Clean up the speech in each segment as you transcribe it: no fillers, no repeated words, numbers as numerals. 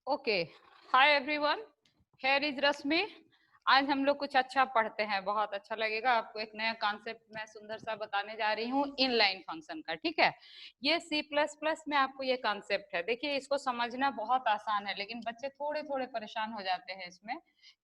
Okay, hi everyone, here is Rashmi. आज हम लोग कुछ अच्छा पढ़ते हैं, बहुत अच्छा लगेगा आपको। एक नया कॉन्सेप्ट मैं सुंदर सा बताने जा रही हूँ इनलाइन फंक्शन का। ठीक है, ये सी प्लस प्लस में आपको ये कॉन्सेप्ट है। देखिए, इसको समझना बहुत आसान है, लेकिन बच्चे थोड़े थोड़े परेशान हो जाते हैं इसमें।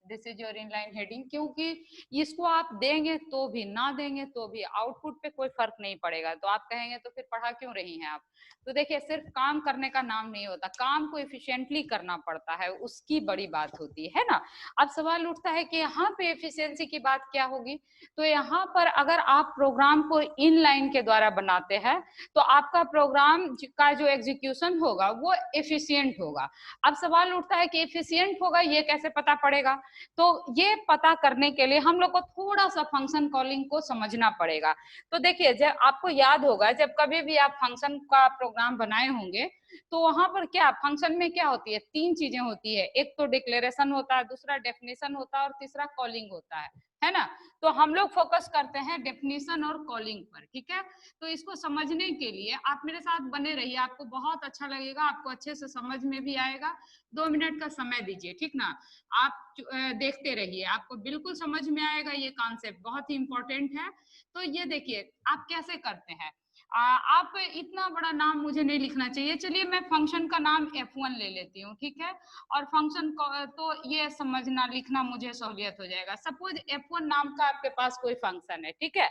This is your inline heading, क्योंकि इसको आप देंगे तो भी, ना देंगे तो भी आउटपुट पे कोई फर्क नहीं पड़ेगा। तो आप कहेंगे तो फिर पढ़ा क्यों रही हैं आप? तो देखिए, सिर्फ काम करने का नाम नहीं होता, काम को एफिशिएंटली करना पड़ता है, उसकी बड़ी बात होती है ना। अब सवाल उठता है कि यहाँ पे एफिशिएंसी की बात क्या होगी। तो यहाँ पर अगर आप प्रोग्राम को इनलाइन के द्वारा बनाते हैं तो आपका प्रोग्राम का जो एग्जीक्यूशन होगा वो एफिशिएंट होगा। अब सवाल उठता है कि एफिशिएंट होगा ये कैसे पता पड़ेगा। तो ये पता करने के लिए हम लोग को थोड़ा सा फंक्शन कॉलिंग को समझना पड़ेगा। तो देखिए, जब आपको याद होगा, जब कभी भी आप फंक्शन का प्रोग्राम बनाए होंगे तो वहां पर क्या फंक्शन में क्या होती है, तीन चीजें होती है। एक तो डिक्लेरेशन होता है, दूसरा डेफिनेशन होता है और तीसरा कॉलिंग होता है ना। तो हम लोग फोकस करते हैं डेफिनेशन और कॉलिंग पर। ठीक है, तो इसको समझने के लिए आप मेरे साथ बने रहिए, आपको बहुत अच्छा लगेगा, आपको अच्छे से समझ में भी आएगा। 2 मिनट का समय दीजिए, ठीक ना। आप देखते रहिए, आपको बिल्कुल समझ में आएगा। ये कॉन्सेप्ट बहुत ही इंपॉर्टेंट है। तो ये देखिए आप कैसे करते हैं। आप इतना बड़ा नाम मुझे नहीं लिखना चाहिए। चलिए मैं फंक्शन का नाम F1 ले लेती हूँ, ठीक है। और फंक्शन तो ये समझना लिखना मुझे सहूलियत हो जाएगा। सपोज F1 नाम का आपके पास कोई फंक्शन है, ठीक है।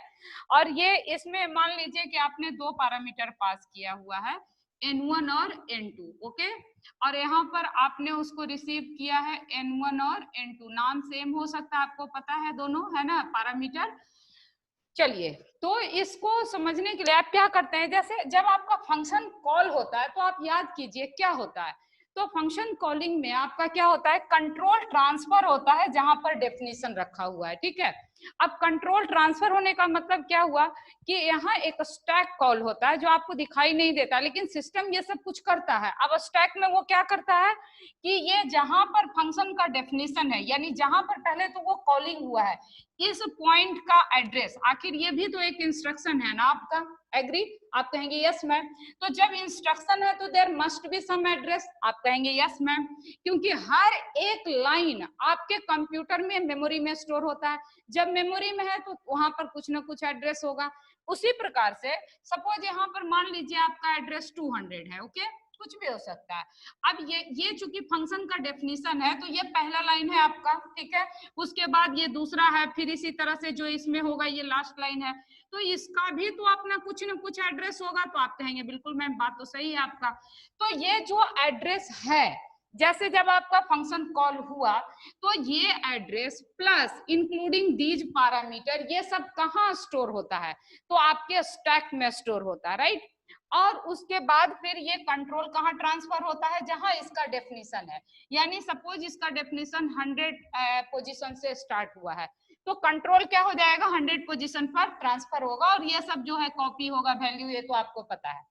और ये इसमें मान लीजिए कि आपने 2 पैरामीटर पास किया हुआ है, N1 और N2, ओके। और यहाँ पर आपने उसको रिसीव किया है N1 और N2। नाम सेम हो सकता है, आपको पता है, दोनों है ना पैरामीटर। चलिए, तो इसको समझने के लिए आप क्या करते हैं, जैसे जब आपका फंक्शन कॉल होता है तो आप याद कीजिए क्या होता है। तो फंक्शन कॉलिंग में आपका क्या होता है, कंट्रोल ट्रांसफर होता है जहां पर डेफिनेशन रखा हुआ है, ठीक है। अब कंट्रोल ट्रांसफर होने का मतलब क्या हुआ कि यहाँ एक स्टैक कॉल होता है जो आपको दिखाई नहीं देता, लेकिन सिस्टम ये सब कुछ करता है। अब स्टैक में वो क्या करता है कि ये जहां पर फंक्शन का डेफिनेशन है, यानी जहां पर पहले तो वो कॉलिंग हुआ है, इस पॉइंट का एड्रेस, आखिर ये भी तो एक इंस्ट्रक्शन है ना आपका, एग्री? आप कहेंगे यस मैम। तो जब इंस्ट्रक्शन है तो there must be some address, आप कहेंगे यस मैम, क्योंकि हर एक लाइन आपके कंप्यूटर में मेमोरी में स्टोर होता है। जब मेमोरी में है तो वहां पर कुछ ना कुछ एड्रेस होगा। उसी प्रकार से सपोज यहाँ पर मान लीजिए आपका एड्रेस 200 है, ओके, कुछ भी हो सकता है। अब ये चूंकि फंक्शन का डेफिनेशन है तो ये पहला लाइन है आपका, ठीक है। उसके बाद ये दूसरा है, फिर इसी तरह से जो इसमें होगा ये लास्ट लाइन है। तो इसका भी तो अपना कुछ ना कुछ एड्रेस होगा। तो आप कहेंगे बिल्कुल मैम, बात तो सही है आपका। तो ये जो एड्रेस है, जैसे जब आपका फंक्शन कॉल हुआ तो ये address plus including these parameter, ये सब कहाँ स्टोर होता है, तो आपके स्टैक में स्टोर होता है, राइट। और उसके बाद फिर ये कंट्रोल कहाँ ट्रांसफर होता है, जहां इसका डेफिनेशन है। यानी सपोज इसका डेफिनेशन 100 पोजीशन से स्टार्ट हुआ है, तो कंट्रोल क्या हो जाएगा, 100 पोजीशन पर ट्रांसफर होगा। और ये सब जो है कॉपी होगा, वैल्यू, ये तो आपको पता है।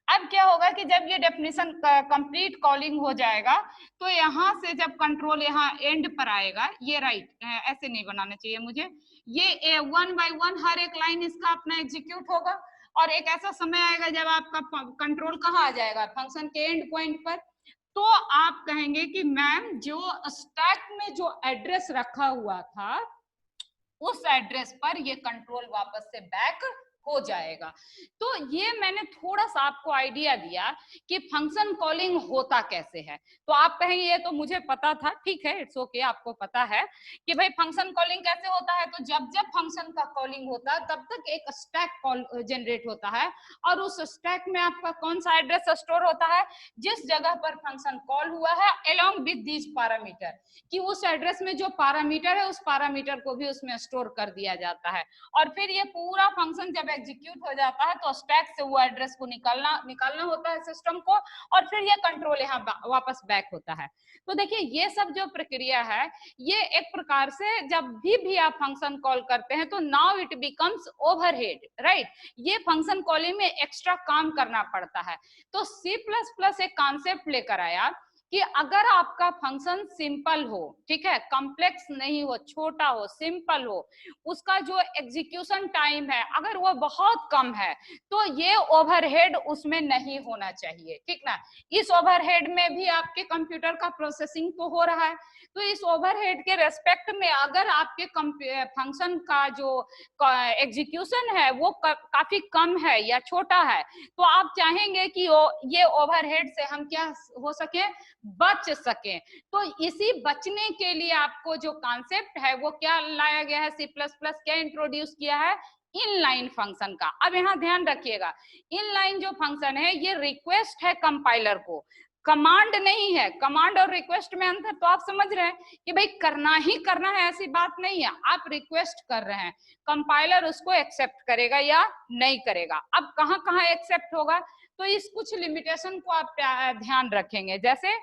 अब क्या होगा कि जब ये डेफिनेशन कंप्लीट कॉलिंग हो जाएगा तो यहाँ से जब कंट्रोल यहाँ एंड पर आएगा, ये राइट, ऐसे नहीं बनाना चाहिए मुझे, ये 1 बाय 1 हर एक लाइन इसका अपना एग्जीक्यूट होगा। और एक ऐसा समय आएगा जब आपका कंट्रोल कहाँ आ जाएगा, फंक्शन के एंड पॉइंट पर। तो आप कहेंगे कि मैम जो स्टैक में जो एड्रेस रखा हुआ था उस एड्रेस पर ये कंट्रोल वापस से बैक हो जाएगा। तो ये मैंने थोड़ा सा आपको आइडिया दिया कि फंक्शन कॉलिंग होता कैसे है। तो आप कहेंगे ये तो मुझे पता था, ठीक है, इट्स ओके, आपको पता है कि भाई फंक्शन कॉलिंग कैसे होता है। तो जब जब फंक्शन का कॉलिंग होता है तब तक एक स्टैक कॉल जनरेट होता है, और उस स्टैक में आपका कौन सा एड्रेस स्टोर होता है, जिस जगह पर फंक्शन कॉल हुआ है अलोंग विद दीज पैरामीटर, कि उस एड्रेस में जो पैरामीटर है उस पैरामीटर को भी उसमें स्टोर कर दिया जाता है। और फिर ये पूरा फंक्शन जब एग्जीक्यूट हो जाता है तो स्टैक से वो एड्रेस को निकालना होता है सिस्टम को, और फिर ये कंट्रोल यहाँ वापस बैक होता है। तो देखिए ये सब जो प्रक्रिया है, ये एक प्रकार से जब भी आप फंक्शन कॉल करते हैं तो now it becomes overhead, right. ये फंक्शन कॉलिंग में एक्स्ट्रा काम करना पड़ता है। तो C++ एक कॉन्सेप्ट लेकर आया कि अगर आपका फंक्शन सिंपल हो, ठीक है, कॉम्प्लेक्स नहीं हो, छोटा हो, सिंपल हो, उसका जो एग्जीक्यूशन टाइम है अगर वो बहुत कम है, तो ये ओवरहेड उसमें नहीं होना चाहिए, ठीक ना। इस ओवरहेड में भी आपके कंप्यूटर का प्रोसेसिंग तो हो रहा है, तो इस ओवरहेड के रेस्पेक्ट में अगर आपके फंक्शन का जो एग्जीक्यूशन है वो काफी कम है या छोटा है, तो आप चाहेंगे कि ये ओवरहेड से हम क्या हो सके, बच सके। तो इसी बचने के लिए आपको जो कॉन्सेप्ट है वो क्या लाया गया है, C++ क्या इंट्रोड्यूस किया है, इनलाइन फंक्शन का। अब यहाँ ध्यान रखिएगा, इनलाइन जो फंक्शन है ये रिक्वेस्ट है कंपाइलर को, कमांड नहीं है। कमांड और रिक्वेस्ट में अंतर तो आप समझ रहे हैं कि भाई करना ही करना है, ऐसी बात नहीं है, आप रिक्वेस्ट कर रहे हैं, कंपाइलर उसको एक्सेप्ट करेगा या नहीं करेगा। अब कहाँ कहाँ एक्सेप्ट होगा, तो इस कुछ लिमिटेशन को आप ध्यान रखेंगे। जैसे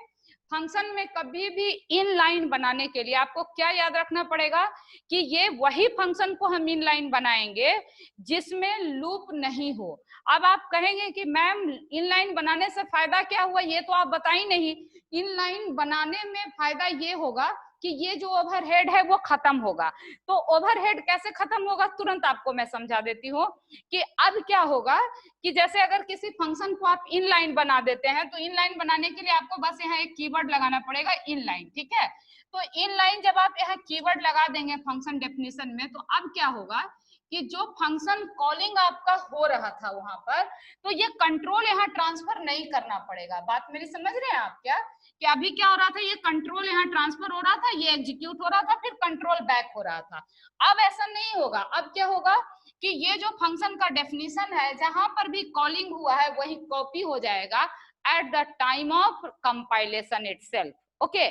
फंक्शन में कभी भी इनलाइन बनाने के लिए आपको क्या याद रखना पड़ेगा कि ये वही फंक्शन को हम इनलाइन बनाएंगे जिसमें लूप नहीं हो। अब आप कहेंगे कि मैम इनलाइन बनाने से फायदा क्या हुआ, ये तो आप बताई नहीं। इनलाइन बनाने में फायदा ये होगा कि ये जो ओवरहेड है वो खत्म होगा। तो ओवरहेड कैसे खत्म होगा, तुरंत आपको मैं समझा देती हूँ कि अब क्या होगा कि जैसे अगर किसी फंक्शन को आप इनलाइन बना देते हैं, तो इनलाइन बनाने के लिए आपको बस यहाँ एक कीवर्ड लगाना पड़ेगा, इनलाइन, ठीक है। तो इनलाइन जब आप यहाँ कीवर्ड लगा देंगे फंक्शन डेफिनेशन में, तो अब क्या होगा कि जो फंक्शन कॉलिंग आपका हो रहा था वहां पर, तो ये कंट्रोल यहाँ ट्रांसफर नहीं करना पड़ेगा। बात मेरी समझ रहे हैं आप क्या, कि अभी क्या हो रहा था, ये कंट्रोल यहाँ ट्रांसफर हो रहा था, ये एग्जीक्यूट हो रहा था, फिर कंट्रोल बैक हो रहा था। अब ऐसा नहीं होगा। अब क्या होगा कि ये जो फंक्शन का डेफिनेशन है, जहां पर भी कॉलिंग हुआ है वही कॉपी हो जाएगा at the time of compilation itself. Okay,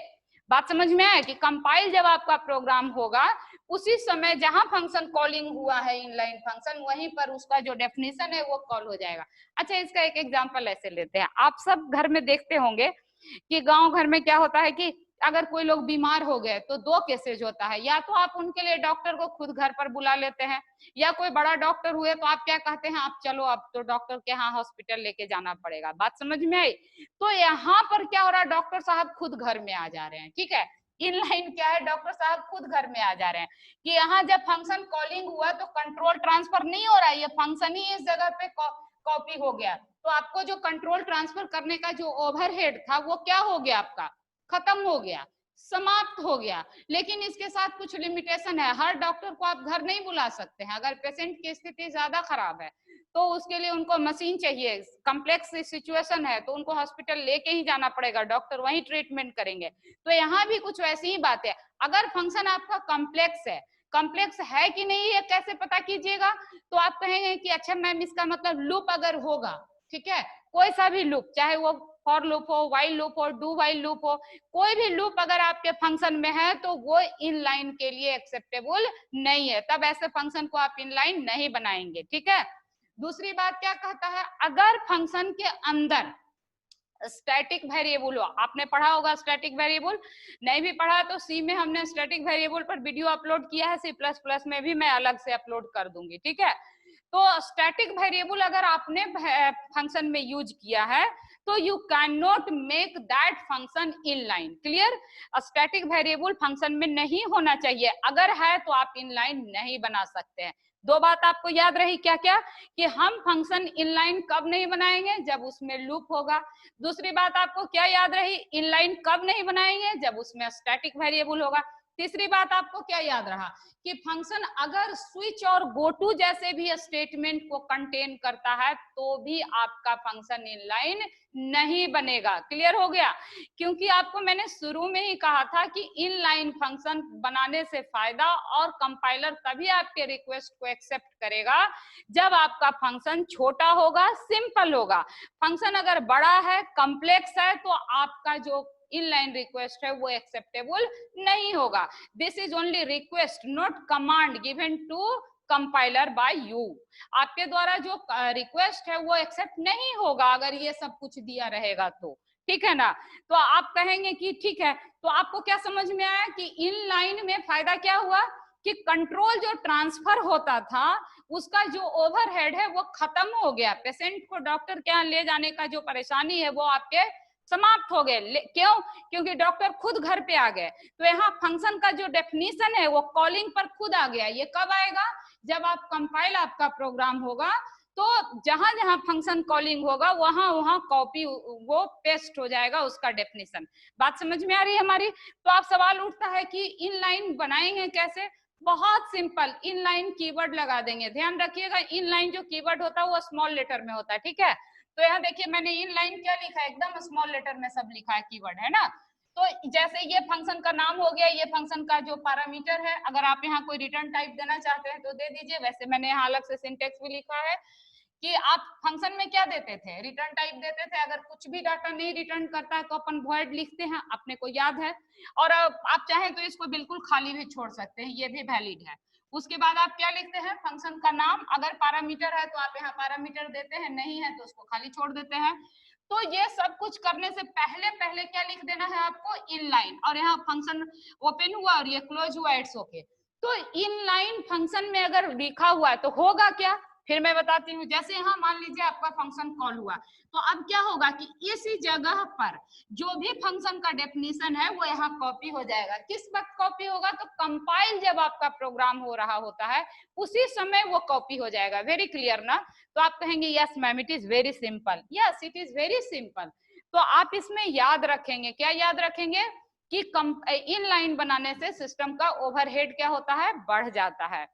बात समझ में आया कि कंपाइल जब आपका प्रोग्राम होगा उसी समय जहां फंक्शन कॉलिंग हुआ है इनलाइन फंक्शन, वहीं पर उसका जो डेफिनेशन है वो कॉल हो जाएगा। अच्छा, इसका एक एग्जांपल ऐसे लेते हैं, आप सब घर में देखते होंगे कि गांव घर में क्या होता है कि अगर कोई लोग बीमार हो गए तो दो केसेज होता है, या तो आप उनके लिए डॉक्टर को खुद घर पर बुला लेते हैं, या कोई बड़ा डॉक्टर हुए तो आप क्या कहते हैं, आप चलो अब तो डॉक्टर के यहाँ हॉस्पिटल लेके जाना पड़ेगा। बात समझ में आई। तो यहाँ पर क्या हो रहा है, डॉक्टर साहब खुद घर में आ जा रहे हैं, ठीक है। इनलाइन क्या है, डॉक्टर साहब खुद घर में आ जा रहे हैं कि यहाँ जब फंक्शन कॉलिंग हुआ तो कंट्रोल ट्रांसफर नहीं हो रहा है, ये फंक्शन ही इस जगह पे कॉपी हो गया। तो आपको जो कंट्रोल ट्रांसफर करने का जो ओवरहेड था वो क्या हो गया, आपका खत्म हो गया, समाप्त हो गया। लेकिन इसके साथ कुछ लिमिटेशन है, हर डॉक्टर को आप घर नहीं बुला सकते हैं। अगर पेशेंट की स्थिति ज्यादा खराब है तो उसके लिए उनको मशीन चाहिए, कॉम्प्लेक्स सिचुएशन है तो उनको हॉस्पिटल लेके ही जाना पड़ेगा, डॉक्टर वहीं ट्रीटमेंट करेंगे। तो यहाँ भी कुछ वैसी ही बात है। अगर फंक्शन आपका कॉम्प्लेक्स है, कॉम्प्लेक्स है कि नहीं ये कैसे पता कीजिएगा, तो आप कहेंगे कि अच्छा मैम इसका मतलब लूप अगर होगा, ठीक है, कोई सा भी लूप, चाहे वो फॉर लूप हो, व्हाइल लूप हो, डू व्हाइल लूप हो, कोई भी लूप अगर आपके फंक्शन में है तो वो इनलाइन के लिए एक्सेप्टेबल नहीं है, तब ऐसे फंक्शन को आप इनलाइन नहीं बनाएंगे, ठीक है। दूसरी बात क्या कहता है, अगर फंक्शन के अंदर स्टैटिक वेरिएबल हो, आपने पढ़ा होगा स्टैटिक वेरिएबल, नहीं भी पढ़ा तो सी में हमने स्टैटिक वेरिएबल पर वीडियो अपलोड किया है, C++ में भी मैं अलग से अपलोड कर दूंगी, ठीक है। तो स्टैटिक वेरिएबल अगर आपने फंक्शन में यूज किया है तो you can not make that function inline. Clear, static variable function में नहीं होना चाहिए, अगर है तो आप इनलाइन नहीं बना सकते हैं। दो बात आपको याद रही, क्या क्या, कि हम फंक्शन इनलाइन कब नहीं बनाएंगे, जब उसमें लूप होगा। दूसरी बात आपको क्या याद रही, इनलाइन कब नहीं बनाएंगे, जब उसमें स्टैटिक वेरिएबल होगा। तीसरी बात आपको क्या याद रहा कि फंक्शन अगर स्विच और गो टू जैसे भी स्टेटमेंट को कंटेन करता है तो भी आपका फंक्शन इनलाइन नहीं बनेगा। क्लियर हो गया, क्योंकि आपको मैंने शुरू में ही कहा था कि इनलाइन फंक्शन बनाने से फायदा, और कंपाइलर तभी आपके रिक्वेस्ट को एक्सेप्ट करेगा जब आपका फंक्शन छोटा होगा, सिंपल होगा। फंक्शन अगर बड़ा है, कॉम्प्लेक्स है, तो आपका जो इनलाइन रिक्वेस्ट है वो एक्सेप्टेबल नहीं होगा। This is only request not command given to compiler by you. आपके द्वारा जो रिक्वेस्ट है वो एक्सेप्ट नहीं होगा अगर ये सब कुछ दिया रहेगा तो, ठीक है ना। तो आप कहेंगे कि ठीक है, तो आपको क्या समझ में आया कि इनलाइन में फायदा क्या हुआ कि कंट्रोल जो ट्रांसफर होता था उसका जो ओवरहेड है वो खत्म हो गया, पेशेंट को डॉक्टर के यहाँ ले जाने का जो परेशानी है वो आपके समाप्त हो गए। क्यों? क्योंकि डॉक्टर खुद घर पे आ गए। तो यहाँ फंक्शन का जो डेफिनेशन है वो कॉलिंग पर खुद आ गया। ये कब आएगा? जब आप कंपाइल आपका प्रोग्राम होगा तो जहां जहां फंक्शन कॉलिंग होगा वहां वहां कॉपी वो पेस्ट हो जाएगा उसका डेफिनेशन। बात समझ में आ रही है हमारी? तो आप सवाल उठता है कि इनलाइन बनाएंगे कैसे? बहुत सिंपल, इनलाइन कीवर्ड लगा देंगे। ध्यान रखिएगा, इनलाइन जो कीवर्ड होता है वो स्मॉल लेटर में होता है, ठीक है? तो यहाँ देखिए मैंने इनलाइन क्या लिखा है, एकदम स्मॉल लेटर में सब लिखा है कीवर्ड, है ना? तो जैसे ये फंक्शन का नाम हो गया, ये फंक्शन का जो पैरामीटर है, अगर आप यहाँ कोई रिटर्न टाइप देना चाहते हैं तो दे दीजिए। वैसे मैंने यहाँ अलग से सिंटेक्स भी लिखा है कि आप फंक्शन में क्या देते थे, रिटर्न टाइप देते थे। अगर कुछ भी डाटा नहीं रिटर्न करता है तो अपन वॉइड लिखते हैं, अपने को याद है। और आप चाहें तो इसको बिल्कुल खाली भी छोड़ सकते हैं, ये भी वैलिड है। उसके बाद आप क्या लिखते हैं, फंक्शन का नाम। अगर पैरामीटर है तो आप यहाँ पैरामीटर देते हैं, नहीं है तो उसको खाली छोड़ देते हैं। तो ये सब कुछ करने से पहले पहले क्या लिख देना है आपको, इनलाइन। और यहाँ फंक्शन ओपन हुआ और ये क्लोज हुआ, इट्स ओके। तो इनलाइन फंक्शन में अगर लिखा हुआ है तो होगा क्या, फिर मैं बताती हूँ। जैसे यहाँ मान लीजिए आपका फंक्शन कॉल हुआ, तो अब क्या होगा कि इसी जगह पर जो भी फंक्शन का डेफिनेशन है वो यहाँ कॉपी हो जाएगा। किस वक्त कॉपी होगा? तो कंपाइल जब आपका प्रोग्राम हो रहा होता है उसी समय वो कॉपी हो जाएगा। वेरी क्लियर ना? तो आप कहेंगे yes ma'am it is very simple. Yes it is very simple. तो आप इसमें याद रखेंगे, क्या याद रखेंगे कि इनलाइन बनाने से सिस्टम का ओवरहेड क्या होता है, बढ़ जाता है,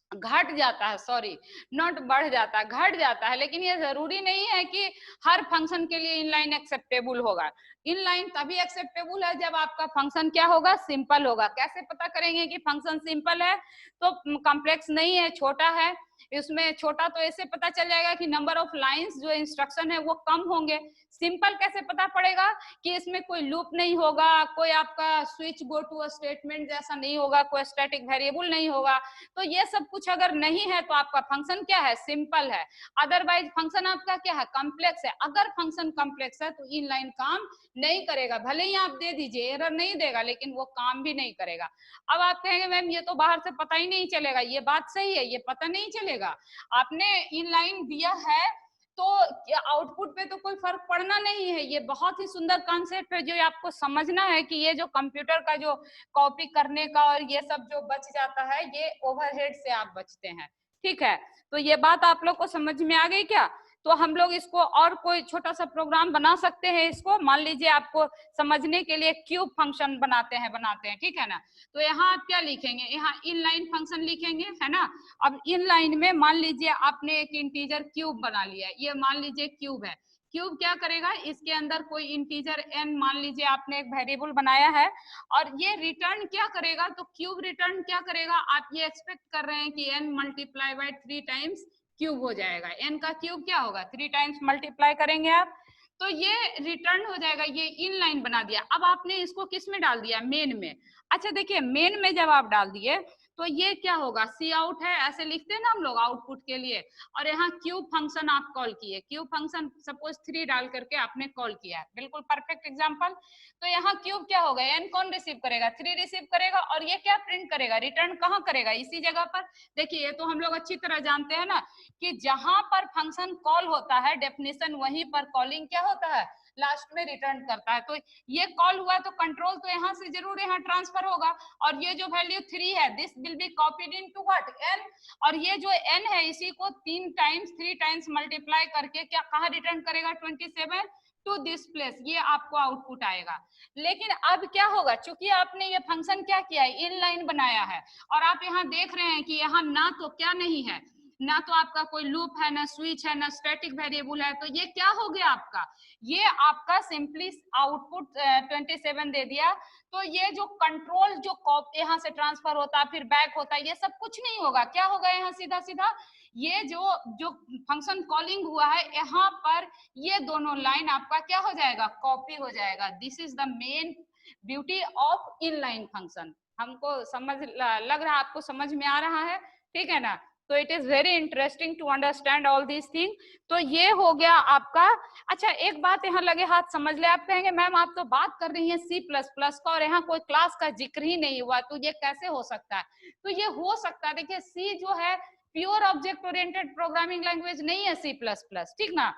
घट जाता है, सॉरी नॉट बढ़ जाता है, घट जाता है। लेकिन ये जरूरी नहीं है कि हर फंक्शन के लिए इनलाइन एक्सेप्टेबल होगा। इनलाइन तभी एक्सेप्टेबल है जब आपका फंक्शन क्या होगा, सिंपल होगा। कैसे पता करेंगे कि फंक्शन सिंपल है? तो कॉम्प्लेक्स नहीं है, छोटा है। इसमें छोटा तो ऐसे पता चल जाएगा कि नंबर ऑफ लाइंस जो इंस्ट्रक्शन है वो कम होंगे। सिंपल कैसे पता पड़ेगा? कि इसमें कोई लूप नहीं होगा, कोई आपका स्विच गो टू स्टेटमेंट जैसा नहीं होगा, कोई स्टैटिक वेरिएबल नहीं होगा। तो ये सब कुछ अगर नहीं है तो आपका फंक्शन क्या है, सिंपल है। अदरवाइज फंक्शन आपका क्या है, कॉम्प्लेक्स है। अगर फंक्शन कॉम्प्लेक्स है तो इनलाइन काम नहीं करेगा। भले ही आप दे दीजिए, एरर नहीं देगा, लेकिन वो काम भी नहीं करेगा। अब आप कहेंगे मैम ये तो बाहर से पता ही नहीं चलेगा। ये बात सही है, ये पता नहीं चलेगा। आपने इनलाइन दिया है तो आउटपुट पे तो कोई फर्क पड़ना नहीं है। ये बहुत ही सुंदर कॉन्सेप्ट है जो आपको समझना है कि ये जो कंप्यूटर का जो कॉपी करने का और ये सब जो बच जाता है, ये ओवरहेड से आप बचते हैं। ठीक है, तो ये बात आप लोग को समझ में आ गई क्या? तो हम लोग इसको और कोई छोटा सा प्रोग्राम बना सकते हैं। इसको मान लीजिए आपको समझने के लिए क्यूब फंक्शन बनाते हैं, ठीक है ना? तो यहाँ आप क्या लिखेंगे, यहाँ इनलाइन फंक्शन लिखेंगे, है ना? अब इनलाइन में मान लीजिए आपने एक इंटीजर क्यूब बना लिया, ये मान लीजिए क्यूब है। क्यूब क्या करेगा, इसके अंदर कोई इंटीजर n मान लीजिए आपने एक वेरिएबल बनाया है और ये रिटर्न क्या करेगा, तो क्यूब रिटर्न क्या करेगा, आप ये एक्सपेक्ट कर रहे हैं कि n multiply by 3 times cube हो जाएगा। n का क्यूब क्या होगा, 3 टाइम्स मल्टीप्लाई करेंगे आप तो ये रिटर्न हो जाएगा। ये इनलाइन बना दिया। अब आपने इसको किस में डाल दिया, मेन में। अच्छा देखिए, मेन में जब आप डाल दिए तो ये क्या होगा, सी आउट है, ऐसे लिखते हैं ना हम लोग आउटपुट के लिए। और यहाँ क्यूब फंक्शन आप कॉल किए, क्यूब फंक्शन सपोज 3 डाल करके आपने कॉल किया, बिल्कुल परफेक्ट एग्जांपल। तो यहाँ क्यूब क्या होगा, n कौन रिसीव करेगा, 3 रिसीव करेगा और ये क्या प्रिंट करेगा, रिटर्न कहाँ करेगा, इसी जगह पर। देखिए ये तो हम लोग अच्छी तरह जानते हैं ना कि जहां पर फंक्शन कॉल होता है डेफिनेशन, वहीं पर कॉलिंग क्या होता है, लास्ट में रिटर्न करता है। तो ये कॉल हुआ तो कंट्रोल तो यहाँ से जरूर यहाँ ट्रांसफर होगा। और ये जो वैल्यू 3 है, this will be copied into what, n। और ये जो n है इसी को 3 टाइम्स मल्टीप्लाई करके क्या कहाँ रिटर्न करेगा, 27 टू दिस प्लेस, ये आपको आउटपुट आएगा। लेकिन अब क्या होगा, चूंकि आपने ये फंक्शन क्या किया है, इनलाइन बनाया है और आप यहाँ देख रहे हैं कि यहाँ ना तो क्या नहीं है, ना तो आपका कोई लूप है, ना स्विच है, ना स्टैटिक वेरिएबल है। तो ये क्या हो गया आपका, ये आपका सिंपली आउटपुट 27 दे दिया। तो ये जो कंट्रोल जो यहाँ से ट्रांसफर होता है फिर बैक होता है, ये सब कुछ नहीं होगा। क्या होगा यहाँ सीधा सीधा ये जो फंक्शन कॉलिंग हुआ है यहाँ पर, ये दोनों लाइन आपका क्या हो जाएगा, कॉपी हो जाएगा। This is the main beauty of inline function. हमको समझ लग रहा है, आपको समझ में आ रहा है, ठीक है ना? तो it is very interesting to understand all this thing. तो ये हो गया आपका। अच्छा एक बात यहाँ लगे हाथ समझ ले, आप कहेंगे मैम आप तो बात कर रही हैं C++ का और यहाँ कोई क्लास का जिक्र ही नहीं हुआ, तो ये कैसे हो सकता है? तो ये हो सकता है, देखिए C जो है pure object oriented programming language नहीं है C++, ठीक ना?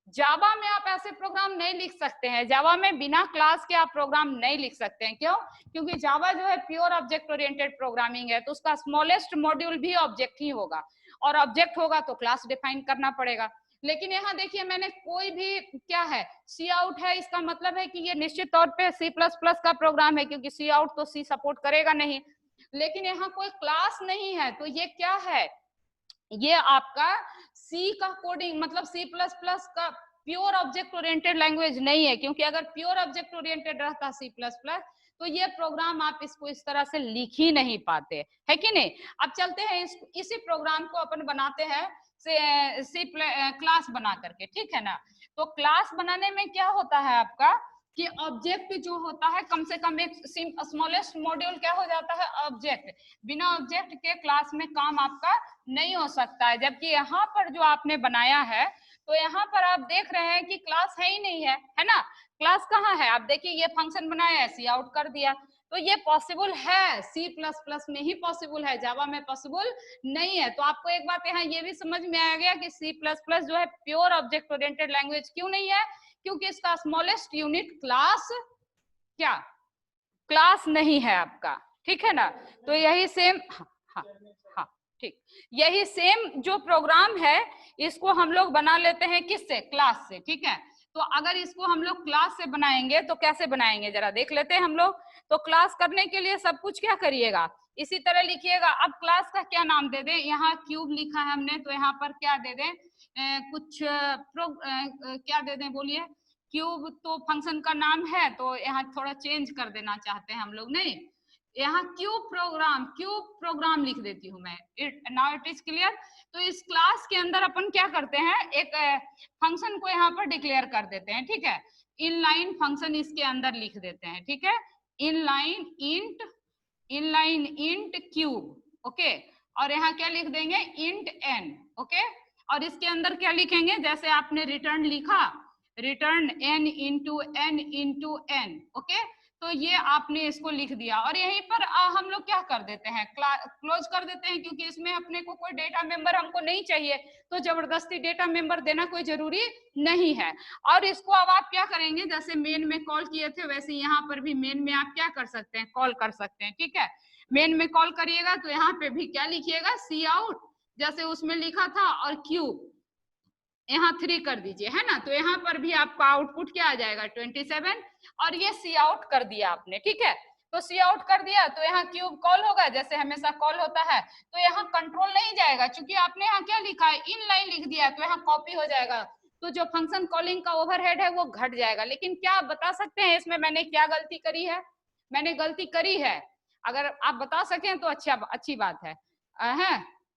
जावा में आप ऐसे प्रोग्राम नहीं लिख सकते हैं, जावा में बिना क्लास के आप प्रोग्राम नहीं लिख सकते हैं। क्यों? क्योंकि जावा जो है प्योर ऑब्जेक्ट ओरिएंटेड प्रोग्रामिंग है, तो उसका स्मॉलेस्ट मॉड्यूल भी ऑब्जेक्ट ही होगा, और ऑब्जेक्ट होगा तो क्लास डिफाइन करना पड़ेगा। लेकिन यहाँ देखिए मैंने कोई भी क्या है सी आउट है, इसका मतलब है कि ये निश्चित तौर पे सी प्लस प्लस का प्रोग्राम है, क्योंकि सी आउट तो सी सपोर्ट करेगा नहीं। लेकिन यहाँ कोई क्लास नहीं है, तो ये क्या है, ये आपका सी का कोडिंग, मतलब सी प्लस प्लस का प्योर ऑब्जेक्ट ओरिएंटेड लैंग्वेज नहीं है, क्योंकि अगर प्योर ऑब्जेक्ट ओरिएंटेड रहता सी प्लस प्लस तो ये प्रोग्राम आप इसको इस तरह से लिख ही नहीं पाते, है कि नहीं। अब चलते हैं इसी प्रोग्राम को अपन बनाते हैं सी क्लास बना करके, ठीक है ना। तो क्लास बनाने में क्या होता है आपका कि ऑब्जेक्ट जो होता है कम से कम एक स्मॉलेस्ट मॉड्यूल क्या हो जाता है, ऑब्जेक्ट। बिना ऑब्जेक्ट के क्लास में काम आपका नहीं हो सकता है। जबकि यहाँ पर जो आपने बनाया है, तो यहाँ पर आप देख रहे हैं कि क्लास है ही नहीं है ना। क्लास कहाँ है, आप देखिए ये फंक्शन बनाया है, सी आउट कर दिया, तो ये पॉसिबल है सी प्लस प्लस में ही पॉसिबल है, जावा में पॉसिबल नहीं है। तो आपको एक बात यहाँ ये भी समझ में आ गया कि सी प्लस प्लस जो है प्योर ऑब्जेक्ट ओरिएंटेड लैंग्वेज क्यों नहीं है, क्योंकि इसका स्मॉलेस्ट यूनिट क्लास क्या, क्लास नहीं है आपका, ठीक है ना। तो यही सेम, हाँ हाँ ठीक, यही सेम जो प्रोग्राम है इसको हम लोग बना लेते हैं किससे, क्लास से, ठीक है। तो अगर इसको हम लोग क्लास से बनाएंगे तो कैसे बनाएंगे जरा देख लेते हैं हम लोग। तो क्लास करने के लिए सब कुछ क्या करिएगा, इसी तरह लिखिएगा। अब क्लास का क्या नाम दे दें, यहाँ क्यूब लिखा है हमने, तो यहाँ पर क्या दे दें, क्या दे दें बोलिए, क्यूब तो फंक्शन का नाम है, तो यहाँ थोड़ा चेंज कर देना चाहते हैं हम लोग, नहीं यहाँ क्यूब प्रोग्राम लिख देती हूँ मैं, नाउ इट इज क्लियर। तो इस क्लास के अंदर अपन क्या करते हैं, एक फंक्शन को यहाँ पर डिक्लेयर कर देते हैं, ठीक है। इनलाइन फंक्शन इसके अंदर लिख देते हैं, ठीक है, इनलाइन इंट क्यूब, ओके। और यहाँ क्या लिख देंगे, इंट एन, ओके। और इसके अंदर क्या लिखेंगे, जैसे आपने रिटर्न लिखा, return n into n, okay. तो ये आपने इसको लिख दिया, और यहीं पर हम लोग क्या कर देते हैं, क्लोज कर देते हैं, क्योंकि इसमें अपने को कोई डेटा मेंबर हमको नहीं चाहिए, तो जबरदस्ती डेटा मेंबर देना कोई जरूरी नहीं है। और इसको अब आप क्या करेंगे, जैसे मेन में कॉल किए थे वैसे यहाँ पर भी मेन में आप क्या कर सकते हैं, कॉल कर सकते हैं, ठीक है। मेन में कॉल करिएगा तो यहाँ पे भी क्या लिखिएगा, सी आउट, जैसे उसमें लिखा था, और क्यूब यहाँ 3 कर दीजिए, है ना। तो यहाँ पर भी आपका आउटपुट क्या आ जाएगा, 27, और ये सी आउट कर दिया आपने, ठीक है। तो सी आउट कर दिया तो यहाँ क्यूब कॉल होगा, जैसे हमेशा कॉल होता है। तो यहाँ कंट्रोल नहीं जाएगा, क्योंकि आपने यहाँ क्या लिखा है, इन लाइन लिख दिया, तो यहाँ कॉपी हो जाएगा, तो जो फंक्शन कॉलिंग का ओवरहेड है वो घट जाएगा। लेकिन क्या आप बता सकते हैं इसमें मैंने क्या गलती करी है, मैंने गलती करी है, अगर आप बता सकें तो अच्छी बात है।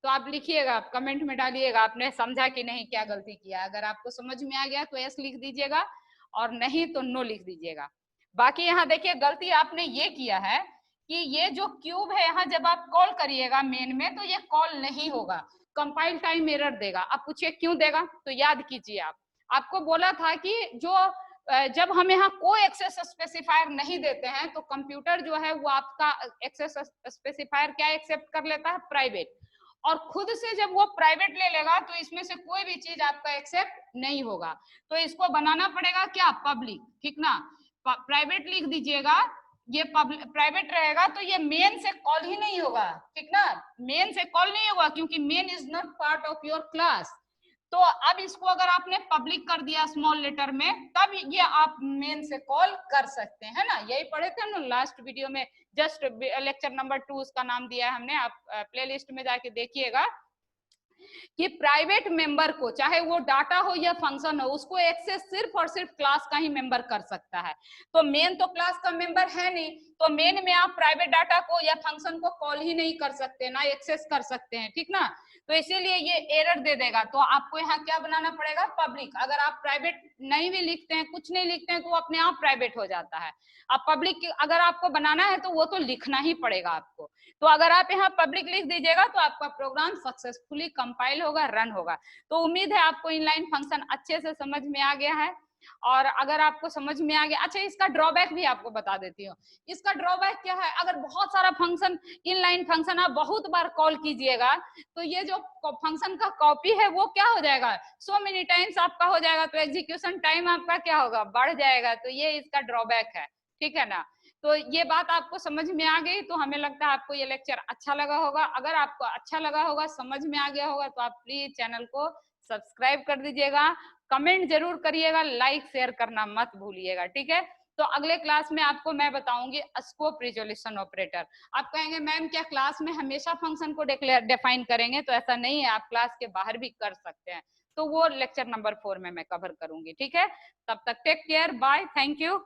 तो आप लिखिएगा, आप कमेंट में डालिएगा आपने समझा कि नहीं, क्या गलती किया। अगर आपको समझ में आ गया तो यस लिख दीजिएगा, और नहीं तो नो लिख दीजिएगा। बाकी यहाँ देखिए गलती आपने ये किया है कि ये जो क्यूब है यहाँ जब आप कॉल करिएगा मेन में, तो ये कॉल नहीं होगा, कंपाइल टाइम एरर देगा। आप पूछिए क्यों देगा, तो याद कीजिए, आपको बोला था कि जो जब हम यहाँ को एक्सेस स्पेसिफायर नहीं देते हैं, तो कंप्यूटर जो है वो आपका एक्सेस स्पेसिफायर क्या एक्सेप्ट कर लेता है, प्राइवेट। और खुद से जब वो प्राइवेट ले लेगा तो इसमें से कोई भी चीज आपका एक्सेप्ट नहीं होगा। तो इसको बनाना पड़ेगा क्या, पब्लिक, ठीक ना। प्राइवेट लिख दीजिएगा, ये प्राइवेट रहेगा तो ये मेन से कॉल ही नहीं होगा, ठीक ना, मेन से कॉल नहीं होगा, क्योंकि main is not part of your class. तो अब इसको अगर आपने पब्लिक कर दिया स्मॉल लेटर में, तब ये आप मेन से कॉल कर सकते हैं ना, यही पढ़े थे ना लास्ट वीडियो में, जस्ट लेक्चर नंबर 2 उसका नाम दिया है हमने, आप प्लेलिस्ट में जाके देखिएगा कि प्राइवेट मेंबर को, चाहे वो डाटा हो या फंक्शन हो, उसको एक्सेस सिर्फ और सिर्फ क्लास का ही मेंबर कर सकता है। तो मेन तो क्लास का मेंबर है नहीं, तो मेन में आप प्राइवेट डाटा को या फंक्शन को कॉल ही नहीं कर सकते, ना एक्सेस कर सकते हैं, ठीक ना। तो इसीलिए ये एरर दे देगा। तो आपको यहाँ क्या बनाना पड़ेगा, पब्लिक। अगर आप प्राइवेट नहीं भी लिखते हैं, कुछ नहीं लिखते हैं, तो अपने आप प्राइवेट हो जाता है। अब पब्लिक अगर आपको बनाना है तो वो तो लिखना ही पड़ेगा आपको। तो अगर आप यहाँ पब्लिक लिख दीजिएगा तो आपका प्रोग्राम सक्सेसफुली कंपाइल होगा, रन होगा। तो उम्मीद है आपको इनलाइन फंक्शन अच्छे से समझ में आ गया है। और अगर आपको समझ में आ गया, अच्छा इसका ड्रॉबैक भी आपको बता देती हूँ। इसका ड्रॉबैक क्या है, अगर बहुत सारा फंक्शन, इनलाइन फंक्शन आप बहुत बार कॉल कीजिएगा तो ये जो फंक्शन का कॉपी है वो क्या हो जाएगा, सो मेनी टाइम्स आपका हो जाएगा, तो एग्जीक्यूशन टाइम आपका क्या होगा, बढ़ जाएगा। तो ये इसका ड्रॉबैक है, ठीक है ना। तो ये बात आपको समझ में आ गई, तो हमें लगता है आपको ये लेक्चर अच्छा लगा होगा। अगर आपको अच्छा लगा होगा, समझ में आ गया होगा, तो आप प्लीज चैनल को सब्सक्राइब कर दीजिएगा, कमेंट जरूर करिएगा, लाइक शेयर करना मत भूलिएगा, ठीक है। तो अगले क्लास में आपको मैं बताऊंगी स्कोप रिजोल्यूशन ऑपरेटर। आप कहेंगे मैम क्या क्लास में हमेशा फंक्शन को डिफाइन करेंगे, तो ऐसा नहीं है, आप क्लास के बाहर भी कर सकते हैं। तो वो लेक्चर नंबर 4 में मैं कवर करूंगी, ठीक है। तब तक take care, bye, thank you.